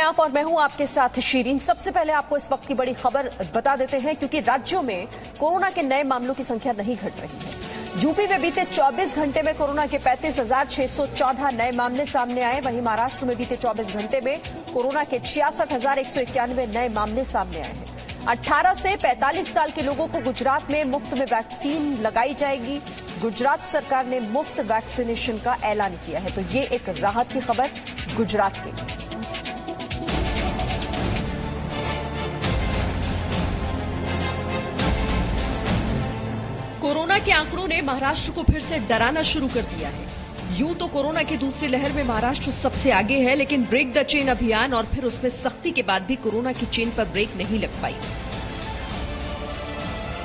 आप और मैं हूं आपके साथ शीरीन। सबसे पहले आपको इस वक्त की बड़ी खबर बता देते हैं, क्योंकि राज्यों में कोरोना के नए मामलों की संख्या नहीं घट रही है। यूपी में बीते 24 घंटे में कोरोना के 35,614 नए मामले सामने आए। वहीं महाराष्ट्र में बीते 24 घंटे में कोरोना के 66,191 नए मामले सामने आए हैं। 18 से 45 साल के लोगों को गुजरात में मुफ्त में वैक्सीन लगाई जाएगी। गुजरात सरकार ने मुफ्त वैक्सीनेशन का ऐलान किया है, तो ये एक राहत की खबर गुजरात की। कोरोना के आंकड़ों ने महाराष्ट्र को फिर से डराना शुरू कर दिया है। यूं तो कोरोना की दूसरी लहर में महाराष्ट्र सबसे आगे है, लेकिन ब्रेक द चेन अभियान और फिर उसमें सख्ती के बाद भी कोरोना की चेन पर ब्रेक नहीं लग पाई।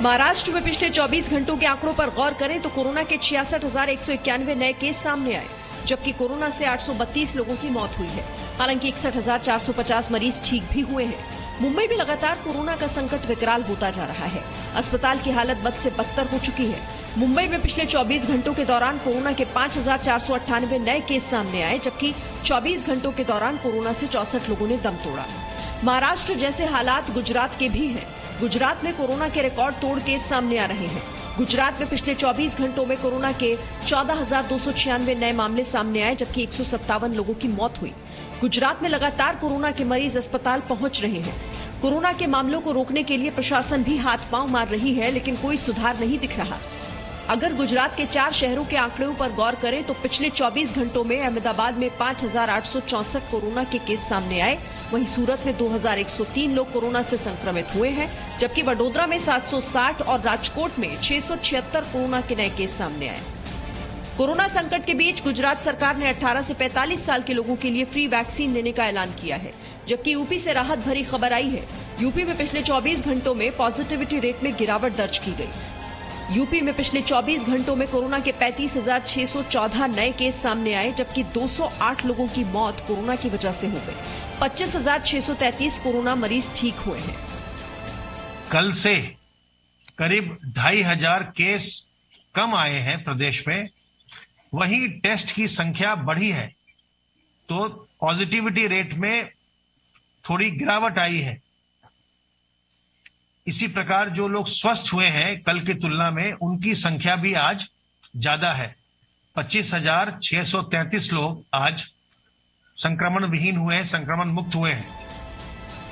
महाराष्ट्र में पिछले 24 घंटों के आंकड़ों पर गौर करें तो कोरोना के 66,191 नए केस सामने आए, जबकि कोरोना से 832 लोगों की मौत हुई है। हालांकि 61,450 मरीज ठीक भी हुए हैं। मुंबई में लगातार कोरोना का संकट विकराल होता जा रहा है। अस्पताल की हालत बद से बदतर हो चुकी है। मुंबई में पिछले 24 घंटों के दौरान कोरोना के 5,498 नए केस सामने आए, जबकि 24 घंटों के दौरान कोरोना से 64 लोगों ने दम तोड़ा। महाराष्ट्र जैसे हालात गुजरात के भी हैं। गुजरात में कोरोना के रिकॉर्ड तोड़ केस सामने आ रहे हैं। गुजरात में पिछले 24 घंटों में कोरोना के 14,296 नए मामले सामने आए, जबकि 157 लोगों की मौत हुई। गुजरात में लगातार कोरोना के मरीज अस्पताल पहुंच रहे हैं। कोरोना के मामलों को रोकने के लिए प्रशासन भी हाथ पांव मार रही है, लेकिन कोई सुधार नहीं दिख रहा। अगर गुजरात के 4 शहरों के आंकड़ों पर गौर करें तो पिछले 24 घंटों में अहमदाबाद में 5,864 कोरोना के केस सामने आए। वहीं सूरत में 2,103 लोग कोरोना से संक्रमित हुए हैं, जबकि वडोदरा में 760 और राजकोट में 676 कोरोना के नए केस सामने आए। कोरोना संकट के बीच गुजरात सरकार ने 18 से 45 साल के लोगों के लिए फ्री वैक्सीन देने का ऐलान किया है, जबकि यूपी से राहत भरी खबर आई है। यूपी में पिछले 24 घंटों में पॉजिटिविटी रेट में गिरावट दर्ज की गई। यूपी में पिछले 24 घंटों में कोरोना के 35,614 नए केस सामने आए, जबकि 208 लोगों की मौत कोरोना की वजह से हो गई। 25,633 कोरोना मरीज ठीक हुए हैं। कल से करीब 2,500 केस कम आए हैं प्रदेश में। वहीं टेस्ट की संख्या बढ़ी है, तो पॉजिटिविटी रेट में थोड़ी गिरावट आई है। इसी प्रकार जो लोग स्वस्थ हुए हैं कल की तुलना में, उनकी संख्या भी आज ज्यादा है। 25,633 लोग आज संक्रमण विहीन हुए हैं, संक्रमण मुक्त हुए हैं।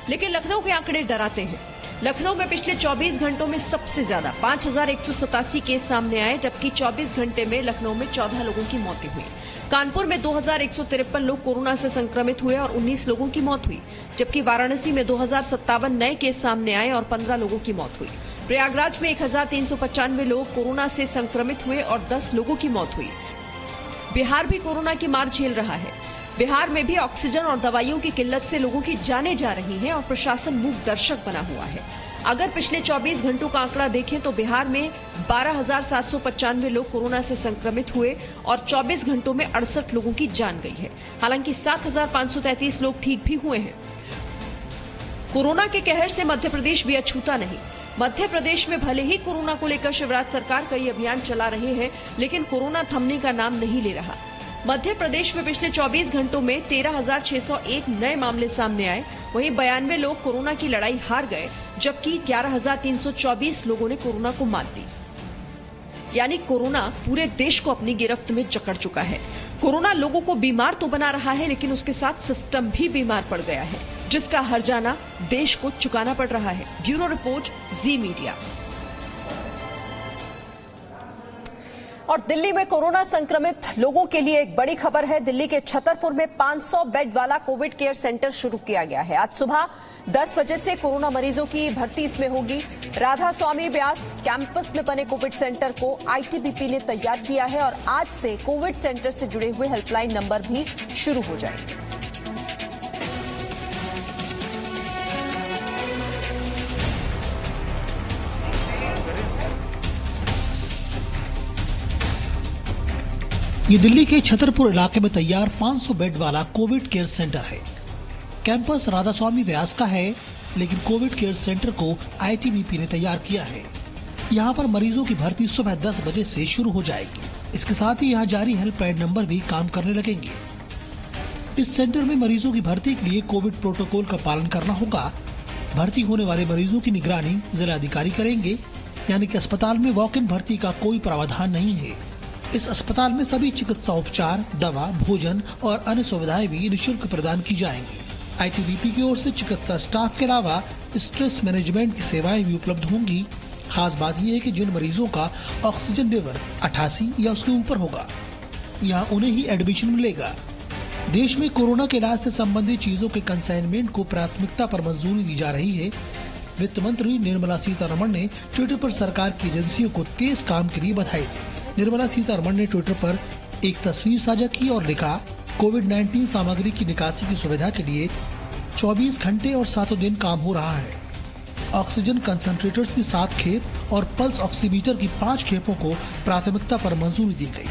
लेकिन लखनऊ के आंकड़े डराते हैं। लखनऊ में पिछले 24 घंटों में सबसे ज्यादा 5,187 केस सामने आए, जबकि 24 घंटे में लखनऊ में 14 लोगों की मौतें हुई। कानपुर में 2,153 लोग कोरोना से संक्रमित हुए और 19 लोगों की मौत हुई, जबकि वाराणसी में 2,057 नए केस सामने आए और 15 लोगों की मौत हुई। प्रयागराज में 1,395 लोग कोरोना से संक्रमित हुए और 10 लोगों की मौत हुई। बिहार भी कोरोना की मार झेल रहा है। बिहार में भी ऑक्सीजन और दवाइयों की किल्लत से लोगों की जानें जा रही हैं और प्रशासन मूक दर्शक बना हुआ है। अगर पिछले 24 घंटों का आंकड़ा देखें तो बिहार में 12,795 लोग कोरोना से संक्रमित हुए और 24 घंटों में 68 लोगों की जान गई है। हालांकि 7,533 लोग ठीक भी हुए हैं। कोरोना के कहर से मध्य प्रदेश भी अछूता नहीं। मध्य प्रदेश में भले ही कोरोना को लेकर शिवराज सरकार कई अभियान चला रहे हैं, लेकिन कोरोना थमने का नाम नहीं ले रहा। मध्य प्रदेश में पिछले 24 घंटों में 13,601 नए मामले सामने आए। वहीं 92 लोग कोरोना की लड़ाई हार गए, जबकि 11,324 लोगों ने कोरोना को मात दी। यानी कोरोना पूरे देश को अपनी गिरफ्त में जकड़ चुका है। कोरोना लोगों को बीमार तो बना रहा है, लेकिन उसके साथ सिस्टम भी बीमार पड़ गया है, जिसका हर्जाना देश को चुकाना पड़ रहा है। ब्यूरो रिपोर्ट, जी मीडिया। और दिल्ली में कोरोना संक्रमित लोगों के लिए एक बड़ी खबर है। दिल्ली के छतरपुर में 500 बेड वाला कोविड केयर सेंटर शुरू किया गया है। आज सुबह 10 बजे से कोरोना मरीजों की भर्ती इसमें होगी। राधा स्वामी व्यास कैंपस में बने कोविड सेंटर को आईटीबीपी ने तैयार किया है और आज से कोविड सेंटर से जुड़े हुए हेल्पलाइन नंबर भी शुरू हो जाएंगे। ये दिल्ली के छतरपुर इलाके में तैयार 500 बेड वाला कोविड केयर सेंटर है। कैंपस राधा स्वामी व्यास का है, लेकिन कोविड केयर सेंटर को आईटीबीपी ने तैयार किया है। यहाँ पर मरीजों की भर्ती सुबह 10 बजे से शुरू हो जाएगी। इसके साथ ही यहाँ जारी हेल्पलाइन नंबर भी काम करने लगेंगे। इस सेंटर में मरीजों की भर्ती के लिए कोविड प्रोटोकॉल का पालन करना होगा। भर्ती होने वाले मरीजों की निगरानी जिला अधिकारी करेंगे, यानी कि अस्पताल में वॉक इन भर्ती का कोई प्रावधान नहीं है। इस अस्पताल में सभी चिकित्सा उपचार, दवा, भोजन और अन्य सुविधाएं भी निःशुल्क प्रदान की जाएंगी। आईटीबीपी की ओर से चिकित्सा स्टाफ के अलावा स्ट्रेस मैनेजमेंट की सेवाएं भी उपलब्ध होंगी। खास बात यह है कि जिन मरीजों का ऑक्सीजन लेवल 88 या उसके ऊपर होगा, यहाँ उन्हें ही एडमिशन मिलेगा। देश में कोरोना के इलाज से संबंधित चीजों के कंसाइनमेंट को प्राथमिकता पर मंजूरी दी जा रही है। वित्त मंत्री निर्मला सीतारमण ने ट्विटर पर सरकार की एजेंसियों को तेज काम के लिए बधाई दी। निर्मला सीतारमण ने ट्विटर पर एक तस्वीर साझा की और लिखा, कोविड-19 सामग्री की निकासी की सुविधा के लिए 24 घंटे और 7 दिन काम हो रहा है। ऑक्सीजन कंसंट्रेटर्स की 7 खेप और पल्स ऑक्सीमीटर की 5 खेपों को प्राथमिकता पर मंजूरी दी गई।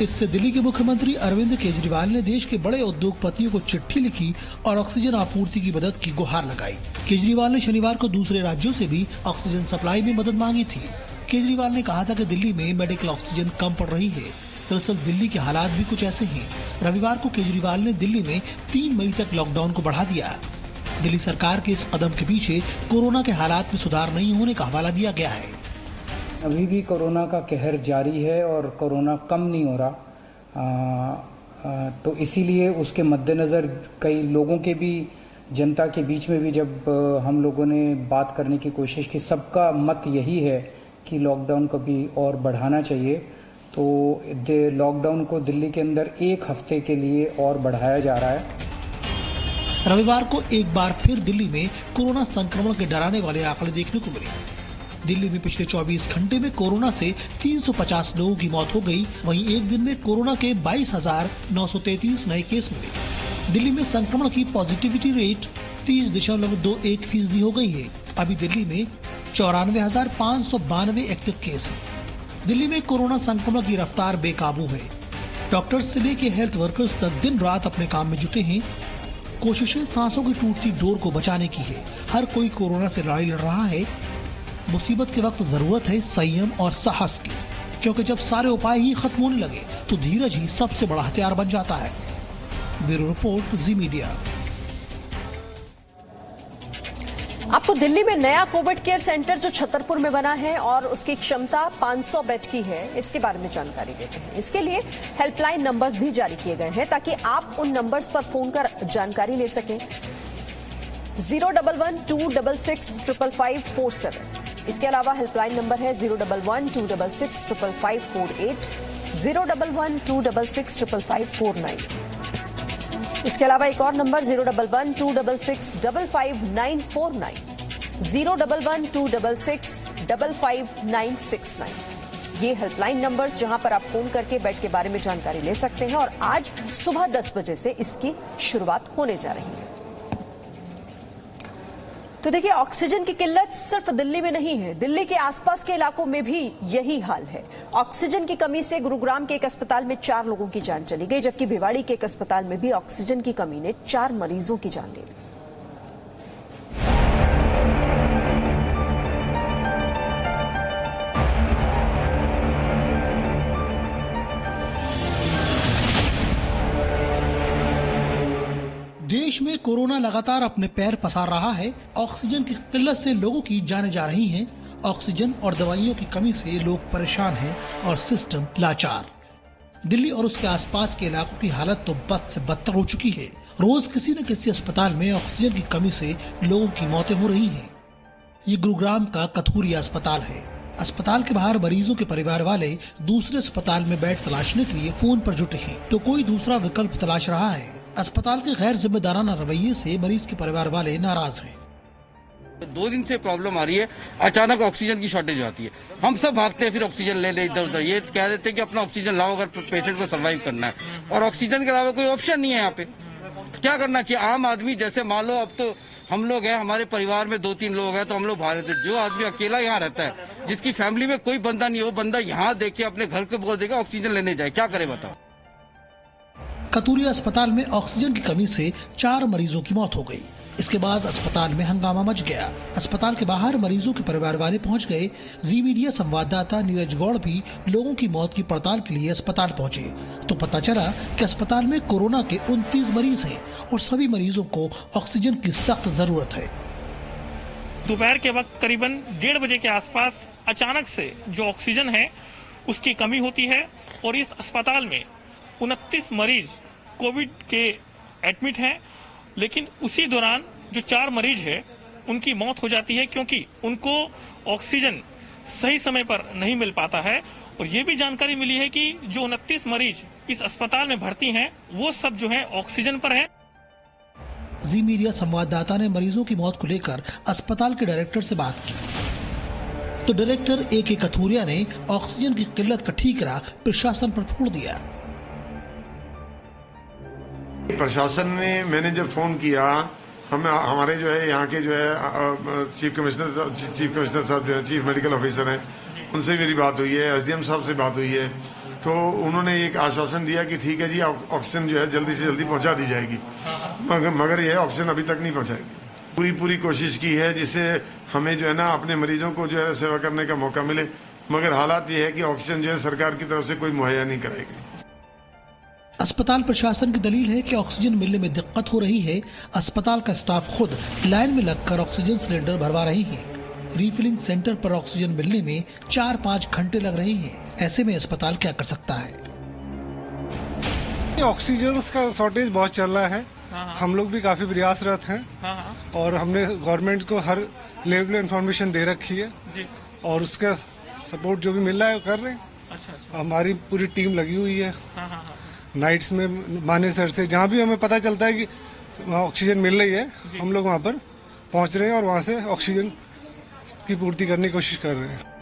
इससे दिल्ली के मुख्यमंत्री अरविंद केजरीवाल ने देश के बड़े उद्योगपतियों को चिट्ठी लिखी और ऑक्सीजन आपूर्ति की मदद की गुहार लगाई। केजरीवाल ने शनिवार को दूसरे राज्यों से भी ऑक्सीजन सप्लाई में मदद मांगी थी। केजरीवाल ने कहा था कि दिल्ली में मेडिकल ऑक्सीजन कम पड़ रही है। दरअसल दिल्ली के हालात भी कुछ ऐसे हैं। रविवार को केजरीवाल ने दिल्ली में 3 मई तक लॉकडाउन को बढ़ा दिया। दिल्ली सरकार के इस कदम के पीछे कोरोना के हालात में सुधार नहीं होने का हवाला दिया गया है। अभी भी कोरोना का कहर जारी है और कोरोना कम नहीं हो रहा, तो इसीलिए उसके मद्देनज़र कई लोगों के भी, जनता के बीच में भी जब हम लोगों ने बात करने की कोशिश की, सबका मत यही है कि लॉकडाउन को भी और बढ़ाना चाहिए। तो लॉकडाउन को दिल्ली के अंदर 1 हफ्ते के लिए और बढ़ाया जा रहा है। रविवार को एक बार फिर दिल्ली में कोरोना संक्रमण के डराने वाले आंकड़े देखने को मिले। दिल्ली में पिछले 24 घंटे में कोरोना से 350 लोगों की मौत हो गई। वहीं एक दिन में कोरोना के 22,933 नए केस मिले। दिल्ली में संक्रमण की पॉजिटिविटी रेट 30.21% हो गई है। अभी दिल्ली में 94,592 एक्टिव केस हैं। दिल्ली में कोरोना संक्रमण की रफ्तार बेकाबू है। डॉक्टर्स से लेकर हेल्थ वर्कर्स तक दिन रात अपने काम में जुटे हैं। कोशिशें सांसों की टूटती डोर को बचाने की है। हर कोई कोरोना से लड़ाई लड़ रहा है। मुसीबत के वक्त जरूरत है संयम और साहस की, क्योंकि जब सारे उपाय ही खत्म होने लगे तो धीरज ही सबसे बड़ा हथियार बन जाता है। ब्यूरो रिपोर्ट, जी मीडिया। आपको दिल्ली में नया कोविड केयर सेंटर जो छतरपुर में बना है और उसकी क्षमता 500 बेड की है, इसके बारे में जानकारी देते हैं। इसके लिए हेल्पलाइन नंबर्स भी जारी किए गए हैं ताकि आप उन नंबर्स पर फोन कर जानकारी ले सकें। 011-266-55547। इसके अलावा हेल्पलाइन नंबर है 011-266-55548, 011-266-55549। इसके अलावा एक और नंबर 011-266-55949, 011-266-55969। ये हेल्पलाइन नंबर्स जहां पर आप फोन करके बेड के बारे में जानकारी ले सकते हैं और आज सुबह 10 बजे से इसकी शुरुआत होने जा रही है। तो देखिए, ऑक्सीजन की किल्लत सिर्फ दिल्ली में नहीं है, दिल्ली के आसपास के इलाकों में भी यही हाल है। ऑक्सीजन की कमी से गुरुग्राम के एक अस्पताल में 4 लोगों की जान चली गई, जबकि भिवाड़ी के एक अस्पताल में भी ऑक्सीजन की कमी ने 4 मरीजों की जान ले ली। देश में कोरोना लगातार अपने पैर पसार रहा है। ऑक्सीजन की किल्लत से लोगों की जानें जा रही हैं। ऑक्सीजन और दवाइयों की कमी से लोग परेशान हैं और सिस्टम लाचार। दिल्ली और उसके आसपास के इलाकों की हालत तो बद से बदतर हो चुकी है। रोज किसी न किसी अस्पताल में ऑक्सीजन की कमी से लोगों की मौतें हो रही हैं। ये गुरुग्राम का कथूरिया अस्पताल है। अस्पताल के बाहर मरीजों के परिवार वाले दूसरे अस्पताल में बेड तलाशने के लिए फोन पर जुटे हैं, तो कोई दूसरा विकल्प तलाश रहा है। अस्पताल के गैर जिम्मेदाराना रवैये से मरीज के परिवार वाले नाराज हैं। 2 दिन से प्रॉब्लम आ रही है, अचानक ऑक्सीजन की शॉर्टेज आती है, हम सब भागते हैं फिर ऑक्सीजन ले इधर उधर। ये कह देते हैं कि अपना ऑक्सीजन लाओ अगर पेशेंट को सर्वाइव करना है, और ऑक्सीजन के अलावा कोई ऑप्शन नहीं है यहाँ पे। क्या करना चाहिए आम आदमी? जैसे मान लो अब तो हम लोग हैं, हमारे परिवार में 2-3 लोग हैं, तो हम लोग बाहर रहते। जो आदमी अकेला यहाँ रहता है, जिसकी फैमिली में कोई बंदा नहीं है, वो बंदा यहाँ देख के अपने घर को बोल देगा ऑक्सीजन लेने जाए, क्या करे बताओ। कतूरिया अस्पताल में ऑक्सीजन की कमी से 4 मरीजों की मौत हो गई। इसके बाद अस्पताल में हंगामा मच गया। अस्पताल के बाहर मरीजों के परिवार वाले पहुंच गए। जी मीडिया संवाददाता नीरज गौड़ भी लोगों की मौत की पड़ताल के लिए अस्पताल पहुंचे तो पता चला कि अस्पताल में कोरोना के 29 मरीज हैं और सभी मरीजों को ऑक्सीजन की सख्त जरूरत है। दोपहर के वक्त करीबन 1:30 बजे के आसपास अचानक से जो ऑक्सीजन है उसकी कमी होती है और इस अस्पताल में 29 मरीज कोविड के एडमिट हैं, लेकिन उसी दौरान जो 4 मरीज है उनकी मौत हो जाती है क्योंकि उनको ऑक्सीजन सही समय पर नहीं मिल पाता है। और ये भी जानकारी मिली है कि जो 29 मरीज इस अस्पताल में भर्ती हैं वो सब जो है ऑक्सीजन पर हैं। जी मीडिया संवाददाता ने मरीजों की मौत को लेकर अस्पताल के डायरेक्टर से बात की तो डायरेक्टर ए.के. कथूरिया ने ऑक्सीजन की किल्लत का ठीकरा प्रशासन पर फोड़ दिया। प्रशासन ने, मैंने जब फोन किया, हमारे जो है यहाँ के जो है चीफ कमिश्नर साहब जो है चीफ मेडिकल ऑफिसर हैं, उनसे मेरी बात हुई है, एसडीएम साहब से बात हुई है, तो उन्होंने एक आश्वासन दिया कि ठीक है जी ऑक्सीजन जो है जल्दी से जल्दी पहुंचा दी जाएगी, मगर यह ऑक्सीजन अभी तक नहीं पहुंचाएगी। पूरी कोशिश की है जिससे हमें जो है ना अपने मरीजों को जो है सेवा करने का मौका मिले, मगर हालात ये है कि ऑक्सीजन जो है सरकार की तरफ से कोई मुहैया नहीं कराई गई। अस्पताल प्रशासन की दलील है कि ऑक्सीजन मिलने में दिक्कत हो रही है। अस्पताल का स्टाफ खुद लाइन में लगकर ऑक्सीजन सिलेंडर भरवा रही है। रिफिलिंग सेंटर पर ऑक्सीजन मिलने में 4-5 घंटे लग रहे हैं। ऐसे में अस्पताल क्या कर सकता है? ऑक्सीजन का शॉर्टेज बहुत चल रहा है। हम लोग भी काफी प्रयासरत हैं और हमने गवर्नमेंट को हर लेवल इंफॉर्मेशन दे रखी है और उसका सपोर्ट जो भी मिल रहा है कर रहे हैं। अच्छा। हमारी पूरी टीम लगी हुई है। नाइट्स में मानेसर से जहाँ भी हमें पता चलता है कि वहाँ ऑक्सीजन मिल रही है, हम लोग वहाँ पर पहुँच रहे हैं और वहाँ से ऑक्सीजन की पूर्ति करने की कोशिश कर रहे हैं।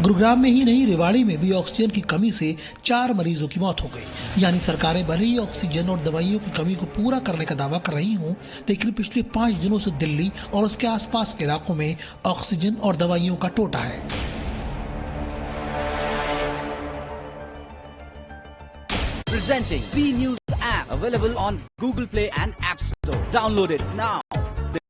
गुरुग्राम में ही नहीं, रेवाड़ी में भी ऑक्सीजन की कमी से 4 मरीजों की मौत हो गई। यानी सरकारें भले ही ऑक्सीजन और दवाइयों की कमी को पूरा करने का दावा कर रही हों, लेकिन पिछले 5 दिनों से दिल्ली और उसके आसपास के इलाकों में ऑक्सीजन और दवाइयों का टोटा है। Presenting B News app, available on Google Play and App Store. Download it now.